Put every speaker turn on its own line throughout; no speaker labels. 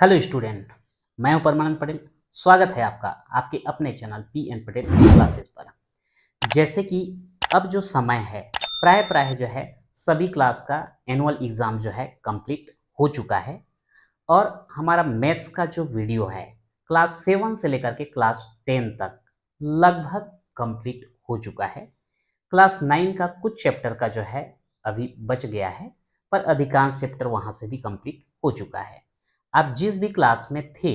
Hello student, मैं हूं परमानंद पटेल। स्वागत है आपका आपके अपने channel P N Patel classes पर। जैसे कि अब जो समय है प्राय प्राय जो है सभी क्लास का एनुअल एग्ज़ाम जो है कंप्लीट हो चुका है और हमारा मैथ्स का जो वीडियो है क्लास 7 से लेकर के क्लास 10 तक लगभग कंप्लीट हो चुका है। क्लास 9 का कुछ चैप्टर का जो है अभी बच गया है, पर अधिकांश चैप्टर वहाँ से भी कंप्लीट हो चुका है। आप जिस भी क्लास में थे,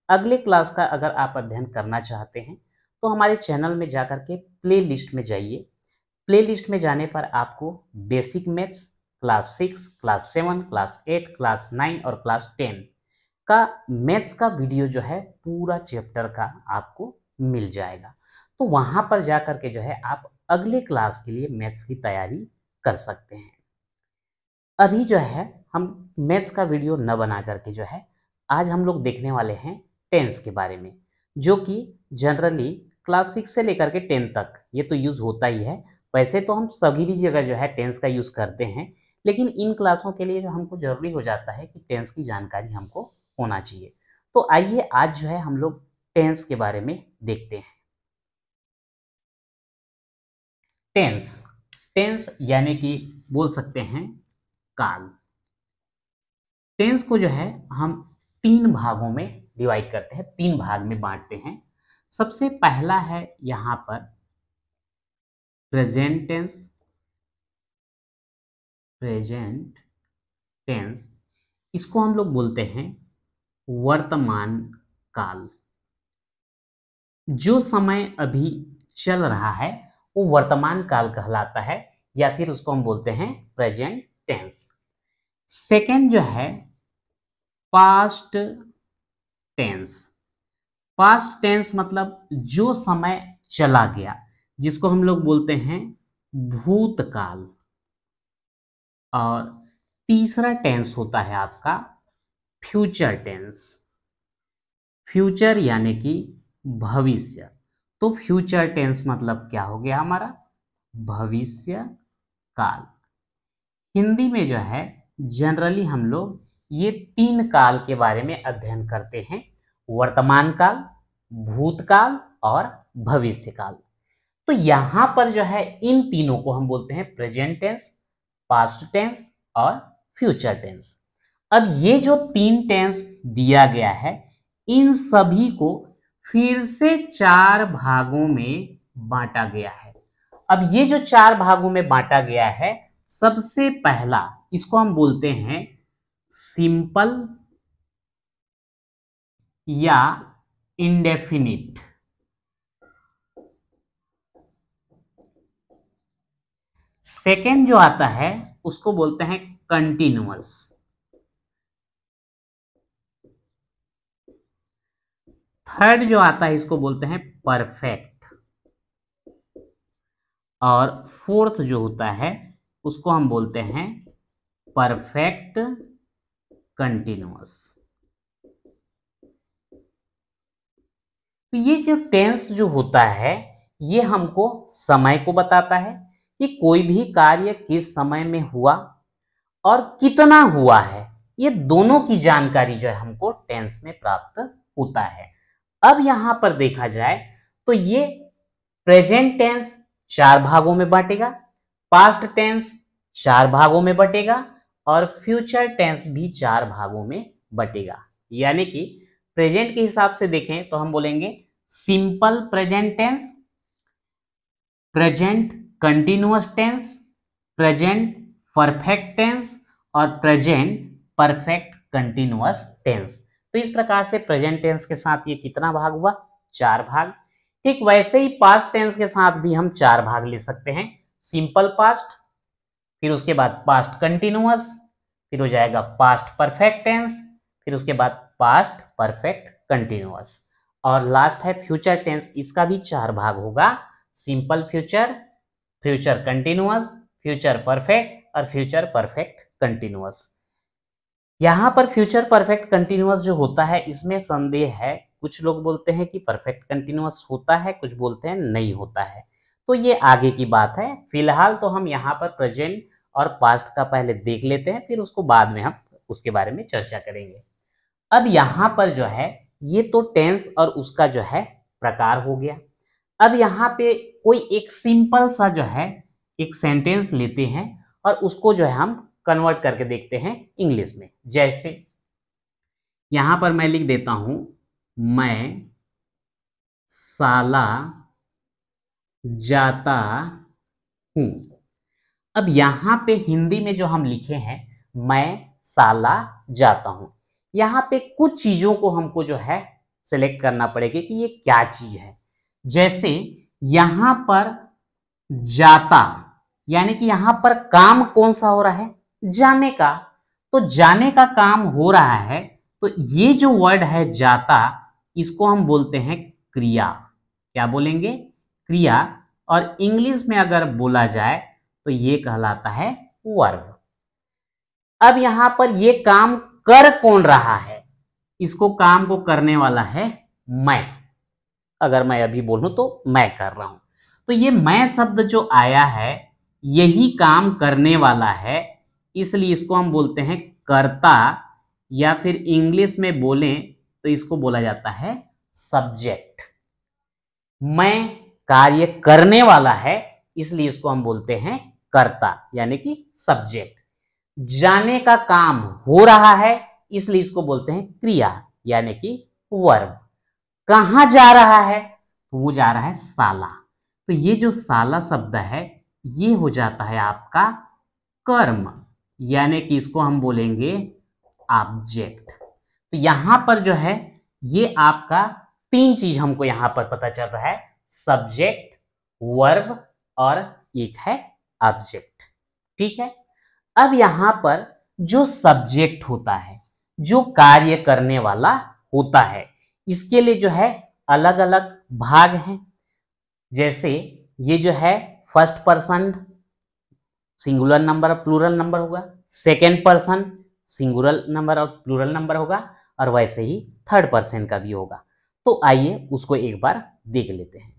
अगले क्लास का अगर आप अध्ययन करना चाहते हैं तो हमारे चैनल में जाकर के प्ले लिस्ट में जाइए। प्ले लिस्ट में जाने पर आपको basic maths class 6, class 7, class 8, class 9 और क्लास 10 का मैथ्स का वीडियो जो है पूरा चैप्टर का आपको मिल जाएगा। तो वहाँ पर जाकर के जो है आप अगले क्लास के लिए मैथ्स की तैयारी कर सकते हैं। अभी जो है हम मैथ्स का वीडियो न बना करके जो है आज हम लोग देखने वाले हैं टेंस के बारे में, जो कि जनरली क्लास 6 से लेकर के 10 तक ये तो यूज़ होता ही है। वैसे तो हम सभी भी जगह जो है टेंस का यूज़ करते हैं, लेकिन इन क्लासों के लिए जो हमको ज़रूरी हो जाता है कि टेंस की जानकारी हमको होना चाहिए। तो आइए आज जो है हम लोग टेंस के बारे में देखते हैं। टेंस टेंस यानी कि बोल सकते हैं काल। टेंस को जो है हम 3 भागों में डिवाइड करते हैं, 3 भाग में बांटते हैं। सबसे पहला है यहाँ पर प्रेजेंट टेंस। प्रेजेंट टेंस इसको हम लोग बोलते हैं वर्तमान काल। जो समय अभी चल रहा है वो वर्तमान काल कहलाता है, या फिर उसको हम बोलते हैं प्रेजेंट टेंस। सेकेंड जो है पास्ट टेंस। पास्ट टेंस मतलब जो समय चला गया, जिसको हम लोग बोलते हैं भूतकाल। और तीसरा टेंस होता है आपका फ्यूचर टेंस। फ्यूचर यानी कि भविष्य। तो फ्यूचर टेंस मतलब क्या हो गया हमारा भविष्य काल। हिंदी में जो है जनरली हम लोग ये 3 काल के बारे में अध्ययन करते हैं, वर्तमान काल, भूतकाल और भविष्य काल। तो यहां पर जो है इन तीनों को हम बोलते हैं प्रेजेंट टेंस, पास्ट टेंस और फ्यूचर टेंस। अब ये जो 3 टेंस दिया गया है, इन सभी को फिर से 4 भागों में बांटा गया है। अब ये जो 4 भागों में बांटा गया है, सबसे पहला इसको हम बोलते हैं सिंपल या इंडेफिनिट। सेकेंड जो आता है उसको बोलते हैं कंटिन्यूअस। थर्ड जो आता है इसको बोलते हैं परफेक्ट। और फोर्थ जो होता है उसको हम बोलते हैं परफेक्ट कंटिन्यूअस। तो ये जो टेंस जो होता है ये हमको समय को बताता है कि कोई भी कार्य किस समय में हुआ और कितना हुआ है। ये दोनों की जानकारी जो है हमको टेंस में प्राप्त होता है। अब यहां पर देखा जाए तो ये प्रेजेंट टेंस 4 भागों में बांटेगा, पास्ट टेंस 4 भागों में बटेगा और फ्यूचर टेंस भी 4 भागों में बटेगा। यानी कि प्रेजेंट के हिसाब से देखें तो हम बोलेंगे simple present tense, present continuous tense, present perfect tense और प्रेजेंट परफेक्ट कंटिन्यूअस टेंस। तो इस प्रकार से प्रेजेंट टेंस के साथ ये कितना भाग हुआ 4 भाग। ठीक वैसे ही पास्ट टेंस के साथ भी हम 4 भाग ले सकते हैं, सिंपल पास्ट, फिर उसके बाद पास्ट कंटिन्यूअस, फिर हो जाएगा पास्ट परफेक्ट टेंस, फिर उसके बाद पास्ट परफेक्ट कंटिन्यूअस और लास्ट है फ्यूचर टेंस। इसका भी 4 भाग होगा, simple future, future continuous, future perfect और फ्यूचर परफेक्ट कंटिन्यूअस। यहां पर फ्यूचर परफेक्ट कंटिन्यूअस जो होता है इसमें संदेह है, कुछ लोग बोलते हैं कि परफेक्ट कंटिन्यूअस होता है, कुछ बोलते हैं नहीं होता है। तो ये आगे की बात है। फिलहाल तो हम यहाँ पर प्रेजेंट और पास्ट का पहले देख लेते हैं, फिर उसको बाद में हम उसके बारे में चर्चा करेंगे। अब यहां पर जो है ये तो टेंस और उसका जो है प्रकार हो गया। अब यहाँ पे कोई एक सिंपल सा जो है एक सेंटेंस लेते हैं और उसको जो है हम कन्वर्ट करके देखते हैं इंग्लिश में। जैसे यहां पर मैं लिख देता हूं, मैं साला जाता हूं। अब यहां पे हिंदी में जो हम लिखे हैं मैं साला जाता हूं, यहां पे कुछ चीजों को हमको जो है सिलेक्ट करना पड़ेगा कि ये क्या चीज है। जैसे यहां पर जाता यानी कि यहां पर काम कौन सा हो रहा है, जाने का। तो जाने का काम हो रहा है, तो ये जो वर्ड है जाता, इसको हम बोलते हैं क्रिया। क्या बोलेंगे, क्रिया। और इंग्लिश में अगर बोला जाए तो ये कहलाता है वर्ब। अब यहां पर ये काम कर कौन रहा है, इसको काम को करने वाला है मैं। अगर मैं अभी बोलूं तो मैं कर रहा हूं, तो ये मैं शब्द जो आया है यही काम करने वाला है, इसलिए इसको हम बोलते हैं कर्ता, या फिर इंग्लिश में बोलें तो इसको बोला जाता है सब्जेक्ट। मैं कार्य करने वाला है, इसलिए इसको हम बोलते हैं कर्ता यानी कि सब्जेक्ट। जाने का काम हो रहा है, इसलिए इसको बोलते हैं क्रिया यानी कि वर्ब। कहां जा रहा है, तो वो जा रहा है साला। तो ये जो साला शब्द है ये हो जाता है आपका कर्म, यानी कि इसको हम बोलेंगे ऑब्जेक्ट। तो यहां पर जो है ये आपका तीन चीज हमको यहां पर पता चल रहा है, सब्जेक्ट, वर्ब और एक है ऑब्जेक्ट। ठीक है। अब यहां पर जो सब्जेक्ट होता है, जो कार्य करने वाला होता है, इसके लिए जो है अलग अलग भाग हैं। जैसे ये जो है फर्स्ट पर्सन सिंगुलर नंबर और प्लूरल नंबर होगा, सेकेंड पर्सन सिंगुलर नंबर और प्लूरल नंबर होगा, और वैसे ही थर्ड पर्सन का भी होगा। तो आइए उसको एक बार देख लेते हैं।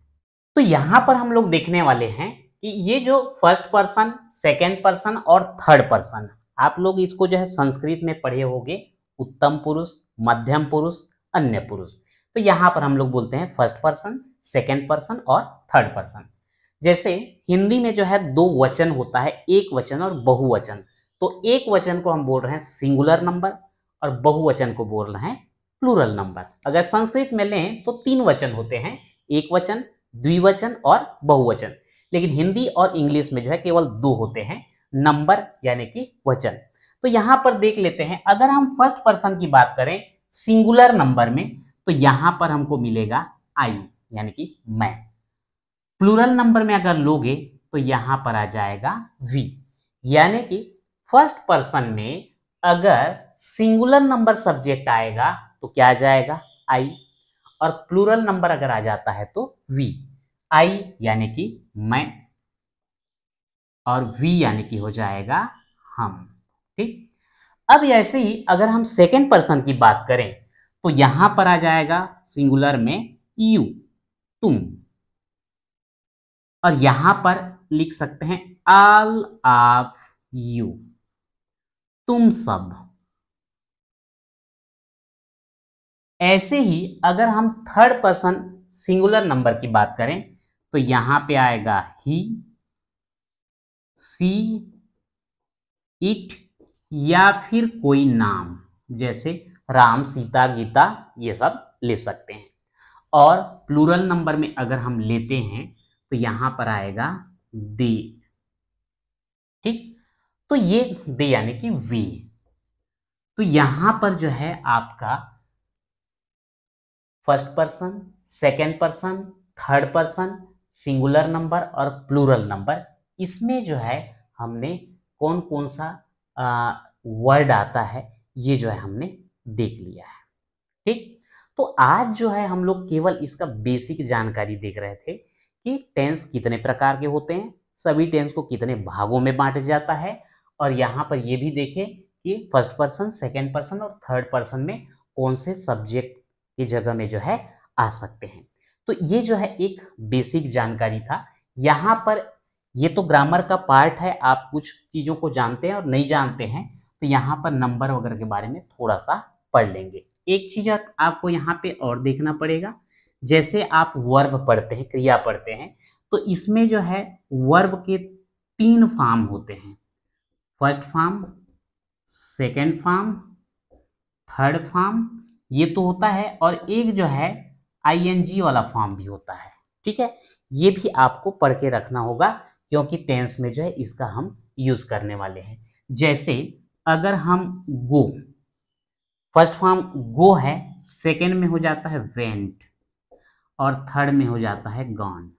तो यहां पर हम लोग देखने वाले हैं कि ये जो फर्स्ट पर्सन, सेकेंड पर्सन और थर्ड पर्सन, आप लोग इसको जो है संस्कृत में पढ़े होंगे, उत्तम पुरुष, मध्यम पुरुष, अन्य पुरुष। तो यहां पर हम लोग बोलते हैं फर्स्ट पर्सन, सेकेंड पर्सन और थर्ड पर्सन। जैसे हिंदी में जो है दो वचन होता है, एक वचन और बहुवचन। तो एक वचन को हम बोल रहे हैं सिंगुलर नंबर और बहुवचन को बोल रहे हैं प्लूरल नंबर। अगर संस्कृत में लें तो तीन वचन होते हैं, एक वचन, द्विवचन और बहुवचन। लेकिन हिंदी और इंग्लिश में जो है केवल दो होते हैं, नंबर यानी कि वचन। तो यहां पर देख लेते हैं, अगर हम फर्स्ट पर्सन की बात करें सिंगुलर नंबर में, तो यहां पर हमको मिलेगा आई यानी कि मैं। प्लूरल नंबर में अगर लोगे तो यहां पर आ जाएगा वी। यानी कि फर्स्ट पर्सन में अगर सिंगुलर नंबर सब्जेक्ट आएगा तो क्या आ जाएगा, आई। और प्लूरल नंबर अगर आ जाता है तो वी। आई यानी कि मैं और वी यानी कि हो जाएगा हम। ठीक। अब ऐसे ही अगर हम सेकेंड पर्सन की बात करें तो यहां पर आ जाएगा सिंगुलर में यू, तुम। और यहां पर लिख सकते हैं ऑल ऑफ यू, तुम सब। ऐसे ही अगर हम थर्ड पर्सन सिंगुलर नंबर की बात करें तो यहां पे आएगा ही, सी, इट, या फिर कोई नाम, जैसे राम, सीता, गीता, ये सब ले सकते हैं। और प्लूरल नंबर में अगर हम लेते हैं तो यहां पर आएगा दे। ठीक। तो ये दे यानी कि वे। तो यहां पर जो है आपका first person, second person, third person, singular number और प्लूरल नंबर, इसमें जो है हमने कौन कौन सा वर्ड आता है ये जो है हमने देख लिया है। ठीक। तो आज जो है हम लोग केवल इसका बेसिक जानकारी देख रहे थे कि टेंस कितने प्रकार के होते हैं, सभी टेंस को कितने भागों में बांटा जाता है, और यहाँ पर ये भी देखें कि फर्स्ट पर्सन, सेकेंड पर्सन और थर्ड पर्सन में कौन से सब्जेक्ट की जगह में जो है आ सकते हैं। तो ये जो है एक बेसिक जानकारी था। यहाँ पर ये तो ग्रामर का पार्ट है, आप कुछ चीज़ों को जानते हैं और नहीं जानते हैं, तो यहाँ पर नंबर वगैरह के बारे में थोड़ा सा पढ़ लेंगे। एक चीज आपको यहाँ पे और देखना पड़ेगा, जैसे आप वर्ब पढ़ते हैं, क्रिया पढ़ते हैं, तो इसमें जो है वर्ब के 3 फॉर्म होते हैं, first form, second form, third form, ये तो होता है, और एक जो है आईएनजी वाला फॉर्म भी होता है। ठीक है, ये भी आपको पढ़ के रखना होगा, क्योंकि टेंस में जो है इसका हम यूज करने वाले हैं। जैसे अगर हम गो, फर्स्ट फॉर्म गो है, सेकंड में हो जाता है वेंट, और थर्ड में हो जाता है गॉन,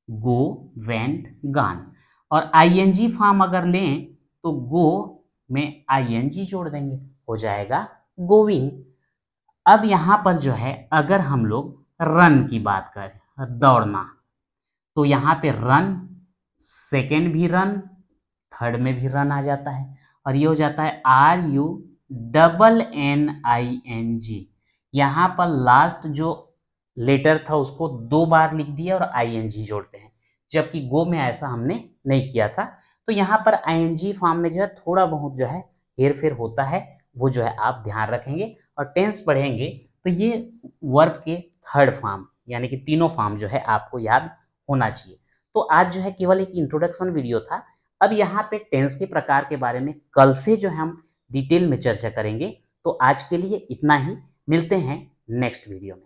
गो वेंट गॉन। और आईएनजी फॉर्म अगर लें तो गो में आईएनजी जोड़ देंगे, हो जाएगा गोइंग। अब यहां पर जो है अगर हम लोग रन की बात करें, दौड़ना, तो यहाँ पे रन, सेकेंड भी रन, थर्ड में भी रन आ जाता है, और ये हो जाता है RUNNING। यहाँ पर लास्ट जो लेटर था उसको 2 बार लिख दिया और ING जोड़ते हैं, जबकि गो में ऐसा हमने नहीं किया था। तो यहाँ पर ING फॉर्म में जो है थोड़ा बहुत जो है हेर फेर होता है, वो जो है आप ध्यान रखेंगे। और टेंस पढ़ेंगे तो ये वर्ब के थर्ड फॉर्म यानी कि तीनों फॉर्म जो है आपको याद होना चाहिए। तो आज जो है केवल एक इंट्रोडक्शन वीडियो था। अब यहाँ पे टेंस के प्रकार के बारे में कल से जो है हम डिटेल में चर्चा करेंगे। तो आज के लिए इतना ही, मिलते हैं नेक्स्ट वीडियो में।